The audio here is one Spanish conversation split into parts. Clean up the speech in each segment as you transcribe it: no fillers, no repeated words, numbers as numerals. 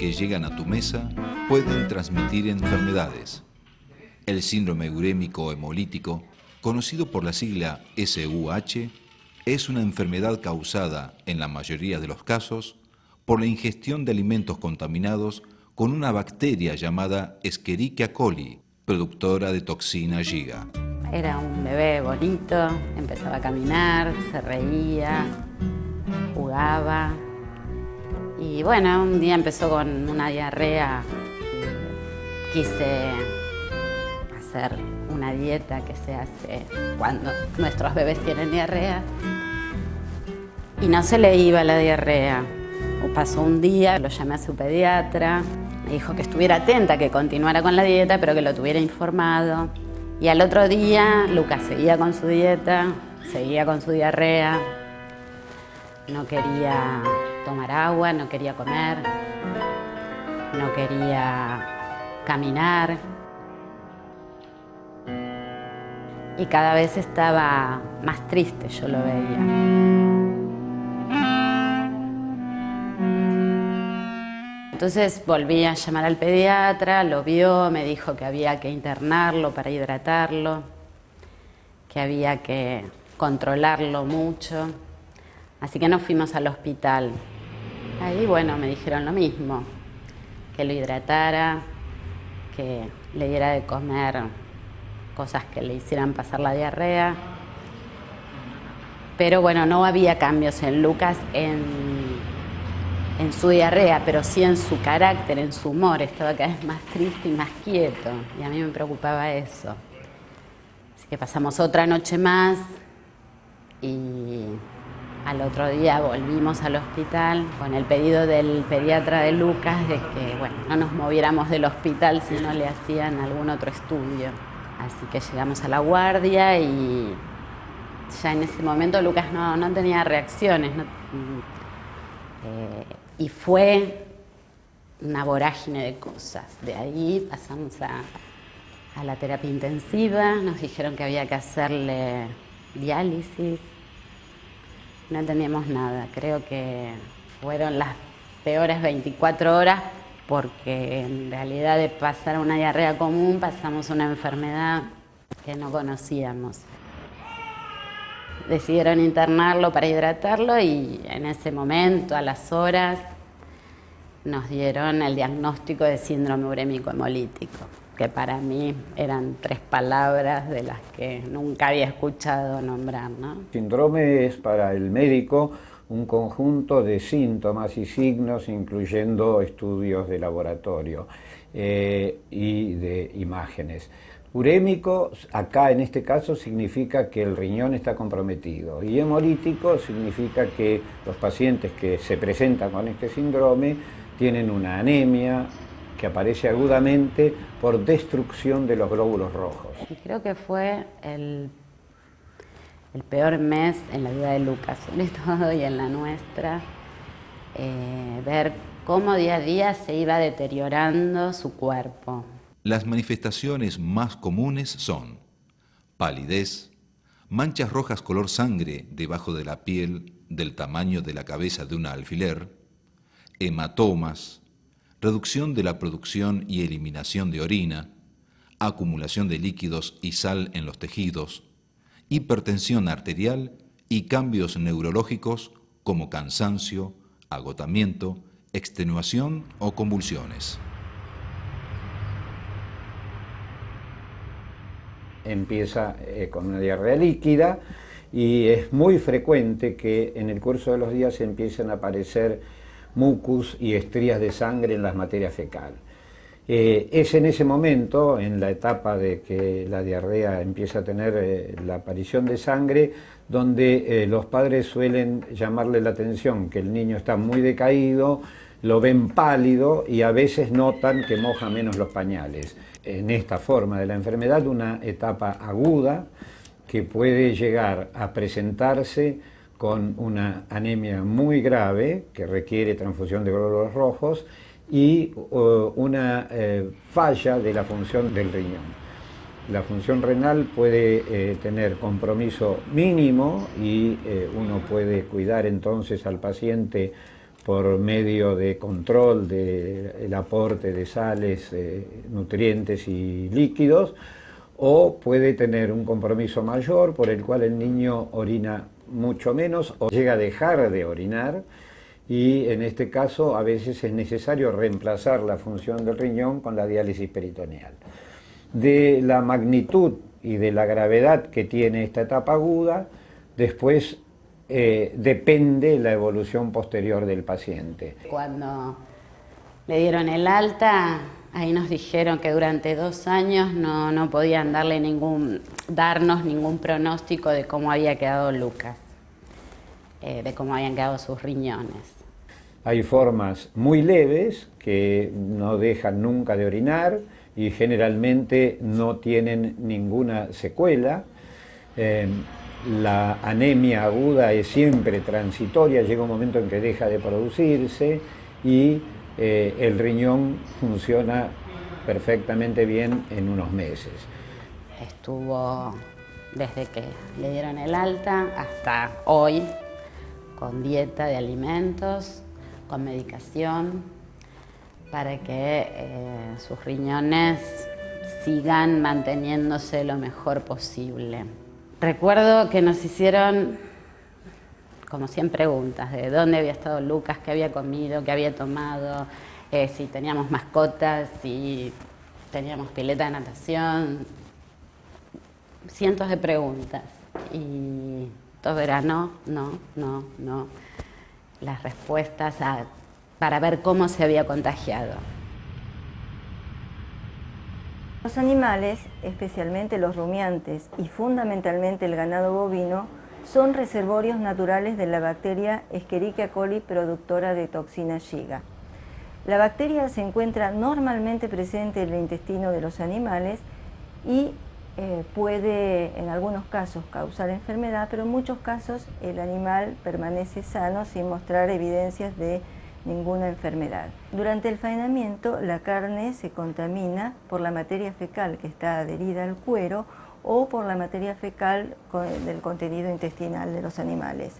que llegan a tu mesa pueden transmitir enfermedades. El síndrome urémico hemolítico, conocido por la sigla SUH, es una enfermedad causada, en la mayoría de los casos, por la ingestión de alimentos contaminados con una bacteria llamada Escherichia coli, productora de toxina Giga. Era un bebé bonito, empezaba a caminar, se reía, jugaba. Y bueno, un día empezó con una diarrea. Quise hacer una dieta que se hace cuando nuestros bebés tienen diarrea. Y no se le iba la diarrea. Pasó un día, lo llamé a su pediatra, me dijo que estuviera atenta, que continuara con la dieta, pero que lo tuviera informado. Y al otro día, Lucas seguía con su dieta, seguía con su diarrea, no quería tomar agua, no quería comer, no quería caminar. Y cada vez estaba más triste, yo lo veía. Entonces volví a llamar al pediatra, lo vio, me dijo que había que internarlo para hidratarlo, que había que controlarlo mucho. Así que nos fuimos al hospital. Ahí, bueno, me dijeron lo mismo, que lo hidratara, que le diera de comer cosas que le hicieran pasar la diarrea. Pero bueno, no había cambios en Lucas en su diarrea, pero sí en su carácter, en su humor. Estaba cada vez más triste y más quieto, y a mí me preocupaba eso. Así que pasamos otra noche más y al otro día volvimos al hospital con el pedido del pediatra de Lucas de que, bueno, no nos moviéramos del hospital si no le hacían algún otro estudio. Así que llegamos a la guardia y ya en ese momento Lucas no tenía reacciones. Y fue una vorágine de cosas. De ahí pasamos a la terapia intensiva, nos dijeron que había que hacerle diálisis. No entendíamos nada, creo que fueron las peores 24 horas porque en realidad de pasar a una diarrea común pasamos a una enfermedad que no conocíamos. Decidieron internarlo para hidratarlo y en ese momento, a las horas, nos dieron el diagnóstico de síndrome urémico hemolítico, que para mí eran 3 palabras de las que nunca había escuchado nombrar, ¿no? Síndrome es para el médico un conjunto de síntomas y signos, incluyendo estudios de laboratorio y de imágenes. Urémico, acá en este caso, significa que el riñón está comprometido, y hemolítico significa que los pacientes que se presentan con este síndrome tienen una anemia que aparece agudamente por destrucción de los glóbulos rojos. Y creo que fue el peor mes en la vida de Lucas, sobre todo, y en la nuestra, ver cómo día a día se iba deteriorando su cuerpo. Las manifestaciones más comunes son palidez, manchas rojas color sangre debajo de la piel del tamaño de la cabeza de un alfiler, hematomas, reducción de la producción y eliminación de orina, acumulación de líquidos y sal en los tejidos, hipertensión arterial y cambios neurológicos como cansancio, agotamiento, extenuación o convulsiones. Empieza con una diarrea líquida y es muy frecuente que en el curso de los días empiecen a aparecer mucus y estrías de sangre en las materias fecal. Es en ese momento, en la etapa de que la diarrea empieza a tener la aparición de sangre, donde los padres suelen llamarle la atención que el niño está muy decaído, lo ven pálido y a veces notan que moja menos los pañales. En esta forma de la enfermedad, una etapa aguda que puede llegar a presentarse con una anemia muy grave que requiere transfusión de glóbulos rojos y una falla de la función del riñón. La función renal puede tener compromiso mínimo y uno puede cuidar entonces al paciente por medio de control del aporte de sales, nutrientes y líquidos, o puede tener un compromiso mayor por el cual el niño orina mucho menos o llega a dejar de orinar, y en este caso a veces es necesario reemplazar la función del riñón con la diálisis peritoneal. De la magnitud y de la gravedad que tiene esta etapa aguda, después depende la evolución posterior del paciente. Cuando le dieron el alta, ahí nos dijeron que durante 2 años no podían darnos ningún pronóstico de cómo había quedado Lucas, de cómo habían quedado sus riñones. Hay formas muy leves que no dejan nunca de orinar y generalmente no tienen ninguna secuela. La anemia aguda es siempre transitoria, llega un momento en que deja de producirse y el riñón funciona perfectamente bien en unos meses. Estuvo desde que le dieron el alta hasta hoy con dieta de alimentos, con medicación, para que sus riñones sigan manteniéndose lo mejor posible. Recuerdo que nos hicieron como 100 preguntas de dónde había estado Lucas, qué había comido, qué había tomado, si teníamos mascotas, si teníamos pileta de natación, cientos de preguntas. Y todo era no. Las respuestas para ver cómo se había contagiado. Los animales, especialmente los rumiantes y fundamentalmente el ganado bovino, son reservorios naturales de la bacteria Escherichia coli productora de toxina Shiga. La bacteria se encuentra normalmente presente en el intestino de los animales y puede en algunos casos causar enfermedad, pero en muchos casos el animal permanece sano sin mostrar evidencias de ninguna enfermedad. Durante el faenamiento la carne se contamina por la materia fecal que está adherida al cuero o por la materia fecal del contenido intestinal de los animales.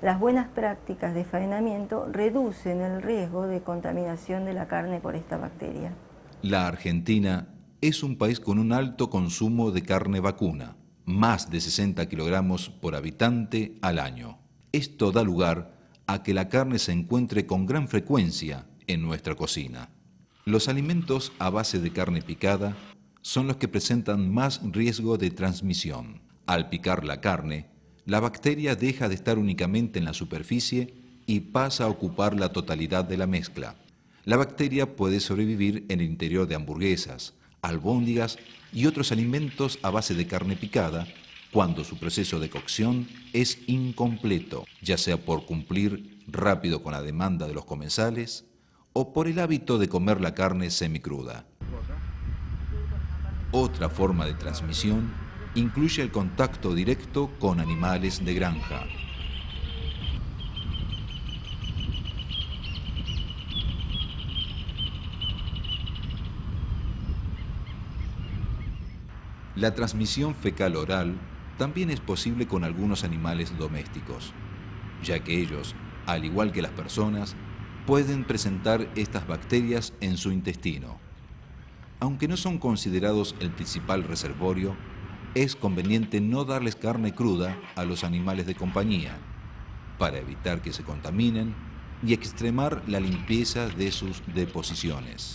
Las buenas prácticas de faenamiento reducen el riesgo de contaminación de la carne por esta bacteria. La Argentina es un país con un alto consumo de carne vacuna, más de 60 kilogramos por habitante al año. Esto da lugar a que la carne se encuentre con gran frecuencia en nuestra cocina. Los alimentos a base de carne picada son los que presentan más riesgo de transmisión. Al picar la carne, la bacteria deja de estar únicamente en la superficie y pasa a ocupar la totalidad de la mezcla. La bacteria puede sobrevivir en el interior de hamburguesas, albóndigas y otros alimentos a base de carne picada cuando su proceso de cocción es incompleto, ya sea por cumplir rápido con la demanda de los comensales o por el hábito de comer la carne semicruda. Otra forma de transmisión incluye el contacto directo con animales de granja. La transmisión fecal-oral también es posible con algunos animales domésticos, ya que ellos, al igual que las personas, pueden presentar estas bacterias en su intestino. Aunque no son considerados el principal reservorio, es conveniente no darles carne cruda a los animales de compañía, para evitar que se contaminen y extremar la limpieza de sus deposiciones.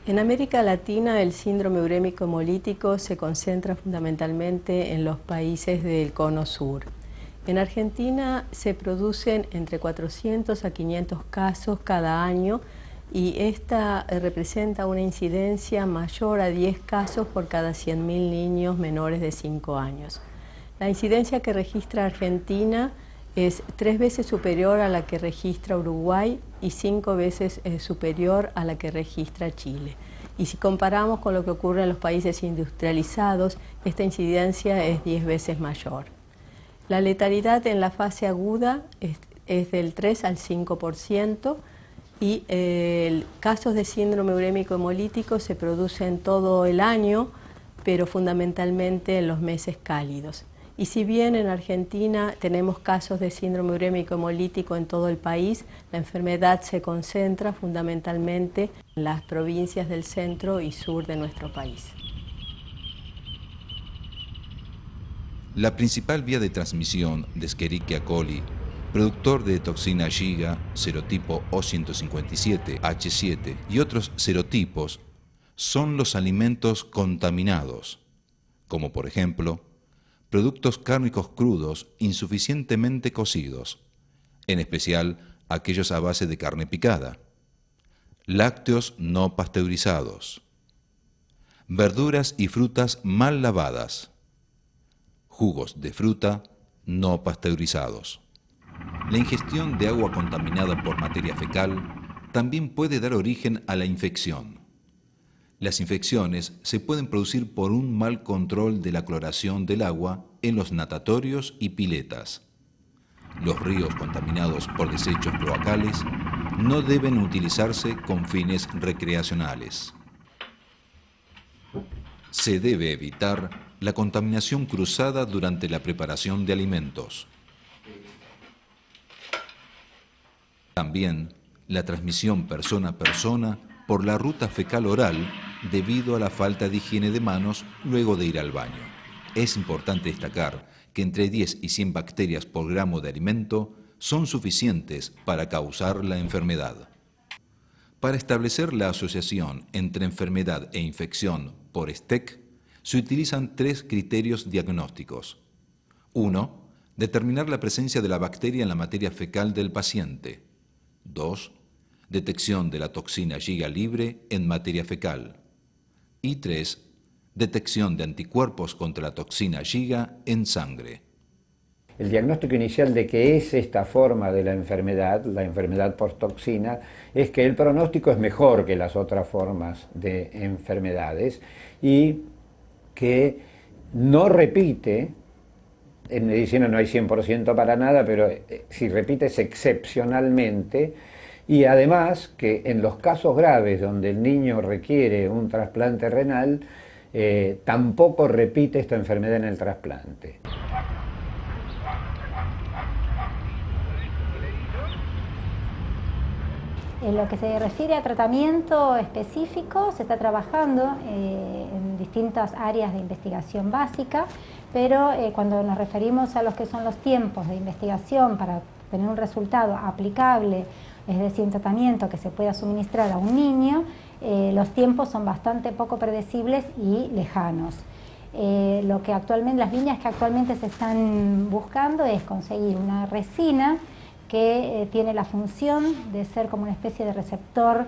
En América Latina el síndrome urémico hemolítico se concentra fundamentalmente en los países del cono sur. En Argentina se producen entre 400 a 500 casos cada año y esta representa una incidencia mayor a 10 casos por cada 100.000 niños menores de 5 años. La incidencia que registra Argentina es 3 veces superior a la que registra Uruguay y 5 veces superior a la que registra Chile. Y si comparamos con lo que ocurre en los países industrializados, esta incidencia es 10 veces mayor. La letalidad en la fase aguda es del 3 al 5% y casos de síndrome urémico hemolítico se producen todo el año, pero fundamentalmente en los meses cálidos. Y si bien en Argentina tenemos casos de síndrome urémico hemolítico en todo el país, la enfermedad se concentra fundamentalmente en las provincias del centro y sur de nuestro país. La principal vía de transmisión de Escherichia coli, productor de toxina Giga, serotipo O157, H7 y otros serotipos, son los alimentos contaminados, como por ejemplo, productos cárnicos crudos insuficientemente cocidos, en especial aquellos a base de carne picada, lácteos no pasteurizados, verduras y frutas mal lavadas, jugos de fruta no pasteurizados. La ingestión de agua contaminada por materia fecal también puede dar origen a la infección. Las infecciones se pueden producir por un mal control de la cloración del agua en los natatorios y piletas. Los ríos contaminados por desechos cloacales no deben utilizarse con fines recreacionales. Se debe evitar la contaminación cruzada durante la preparación de alimentos. También la transmisión persona a persona por la ruta fecal oral debido a la falta de higiene de manos luego de ir al baño. Es importante destacar que entre 10 y 100 bacterias por gramo de alimento son suficientes para causar la enfermedad. Para establecer la asociación entre enfermedad e infección por STEC, se utilizan 3 criterios diagnósticos. 1. Determinar la presencia de la bacteria en la materia fecal del paciente. 2. Detección de la toxina Giga libre en materia fecal. Y 3. Detección de anticuerpos contra la toxina Giga en sangre. El diagnóstico inicial de qué es esta forma de la enfermedad por toxina, es que el pronóstico es mejor que las otras formas de enfermedades y que no repite. En medicina no hay 100% para nada, pero si repite es excepcionalmente, y además que en los casos graves donde el niño requiere un trasplante renal, tampoco repite esta enfermedad en el trasplante. En lo que se refiere a tratamiento específico, se está trabajando en distintas áreas de investigación básica, pero cuando nos referimos a los que son los tiempos de investigación para tener un resultado aplicable, es decir, un tratamiento que se pueda suministrar a un niño, los tiempos son bastante poco predecibles y lejanos. Las líneas que actualmente se están buscando es conseguir una resina que tiene la función de ser como una especie de receptor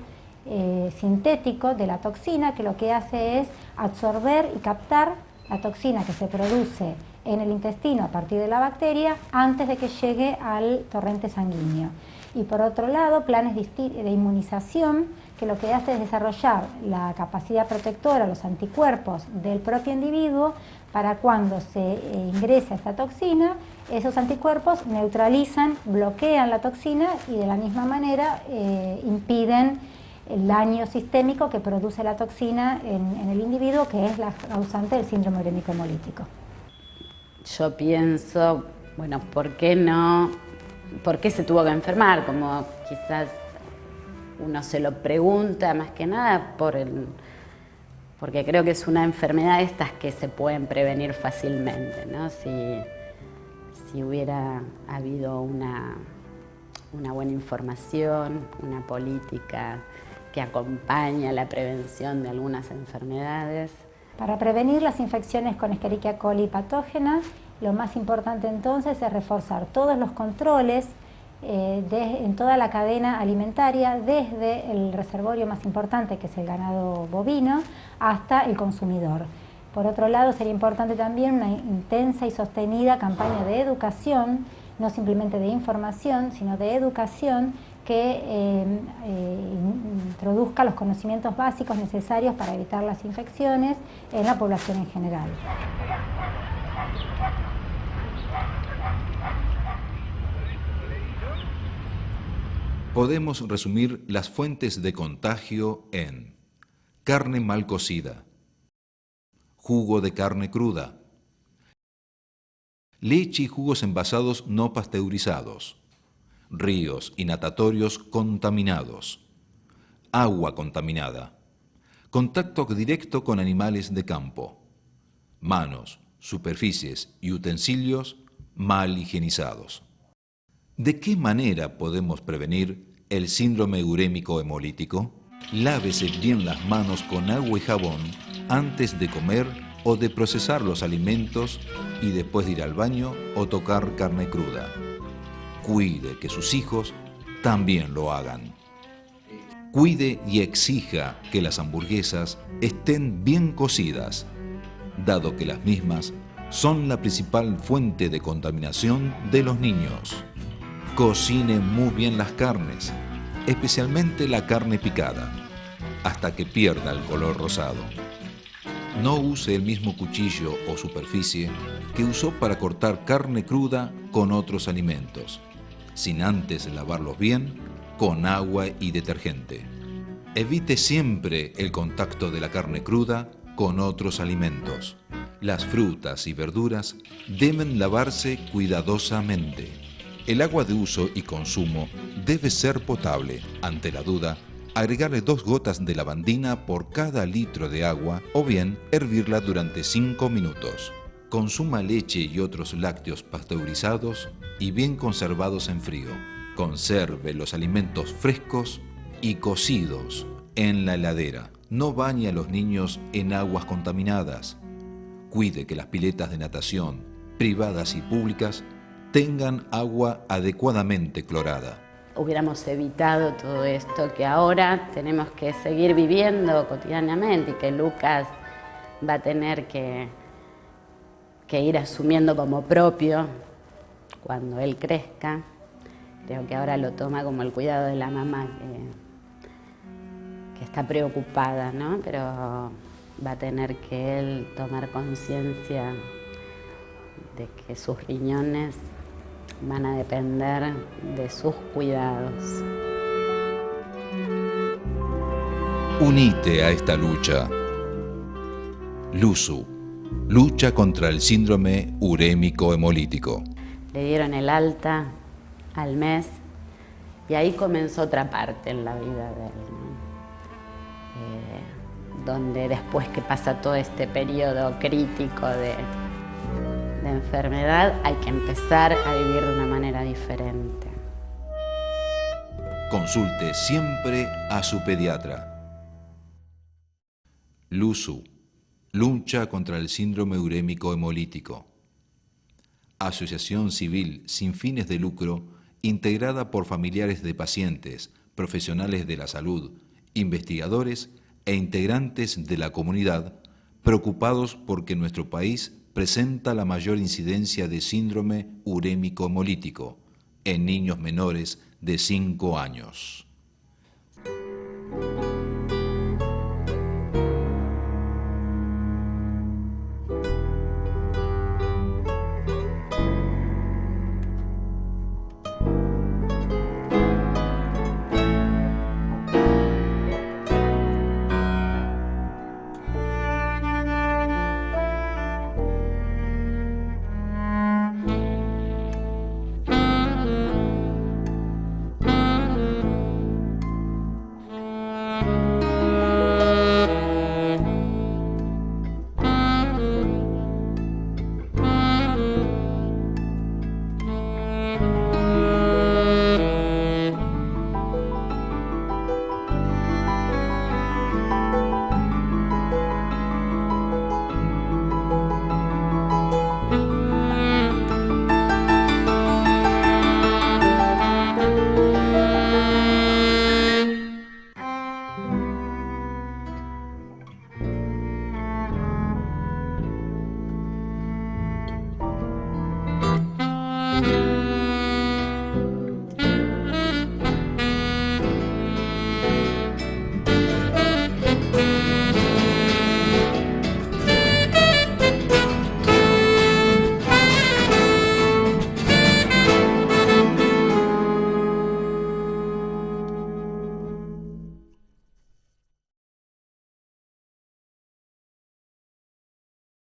sintético de la toxina, que lo que hace es absorber y captar la toxina que se produce en el intestino a partir de la bacteria antes de que llegue al torrente sanguíneo. Y por otro lado, planes de inmunización, que lo que hace es desarrollar la capacidad protectora, los anticuerpos del propio individuo, para cuando se ingresa esta toxina, esos anticuerpos neutralizan, bloquean la toxina y de la misma manera impiden el daño sistémico que produce la toxina en el individuo, que es la causante del síndrome urémico hemolítico. Yo pienso, bueno, ¿por qué no? ¿Por qué se tuvo que enfermar? Como quizás uno se lo pregunta más que nada porque creo que es una enfermedad de estas que se pueden prevenir fácilmente, ¿no? Si hubiera habido una buena información, una política que acompaña la prevención de algunas enfermedades. Para prevenir las infecciones con Escherichia coli patógena, lo más importante entonces es reforzar todos los controles en toda la cadena alimentaria, desde el reservorio más importante, que es el ganado bovino, hasta el consumidor. Por otro lado, sería importante también una intensa y sostenida campaña de educación, no simplemente de información, sino de educación, que introduzca los conocimientos básicos necesarios para evitar las infecciones en la población en general. Podemos resumir las fuentes de contagio en carne mal cocida, jugo de carne cruda, leche y jugos envasados no pasteurizados, ríos y natatorios contaminados, agua contaminada, contacto directo con animales de campo, manos, superficies y utensilios mal higienizados. ¿De qué manera podemos prevenir el síndrome urémico hemolítico? Lávese bien las manos con agua y jabón antes de comer o de procesar los alimentos y después de ir al baño o tocar carne cruda. Cuide que sus hijos también lo hagan. Cuide y exija que las hamburguesas estén bien cocidas, dado que las mismas son la principal fuente de contaminación de los niños. Cocine muy bien las carnes, especialmente la carne picada, hasta que pierda el color rosado. No use el mismo cuchillo o superficie que usó para cortar carne cruda con otros alimentos, sin antes lavarlos bien con agua y detergente. Evite siempre el contacto de la carne cruda con otros alimentos. Las frutas y verduras deben lavarse cuidadosamente. El agua de uso y consumo debe ser potable. Ante la duda, agregarle 2 gotas de lavandina por cada litro de agua o bien hervirla durante 5 minutos. Consuma leche y otros lácteos pasteurizados y bien conservados en frío. Conserve los alimentos frescos y cocidos en la heladera. No bañe a los niños en aguas contaminadas. Cuide que las piletas de natación, privadas y públicas, tengan agua adecuadamente clorada. Hubiéramos evitado todo esto que ahora tenemos que seguir viviendo cotidianamente y que Lucas va a tener que ir asumiendo como propio cuando él crezca. Creo que ahora lo toma como el cuidado de la mamá que está preocupada, ¿no? Pero va a tener que él tomar conciencia de que sus riñones van a depender de sus cuidados. Unite a esta lucha. LUSU, lucha contra el síndrome urémico hemolítico. Le dieron el alta al mes y ahí comenzó otra parte en la vida de él, ¿no? Donde después que pasa todo este periodo crítico de enfermedad, hay que empezar a vivir de una manera diferente. Consulte siempre a su pediatra. LUSU, lucha contra el síndrome urémico hemolítico. Asociación civil sin fines de lucro integrada por familiares de pacientes, profesionales de la salud, investigadores e integrantes de la comunidad preocupados porque nuestro país presenta la mayor incidencia de síndrome urémico hemolítico en niños menores de 5 años.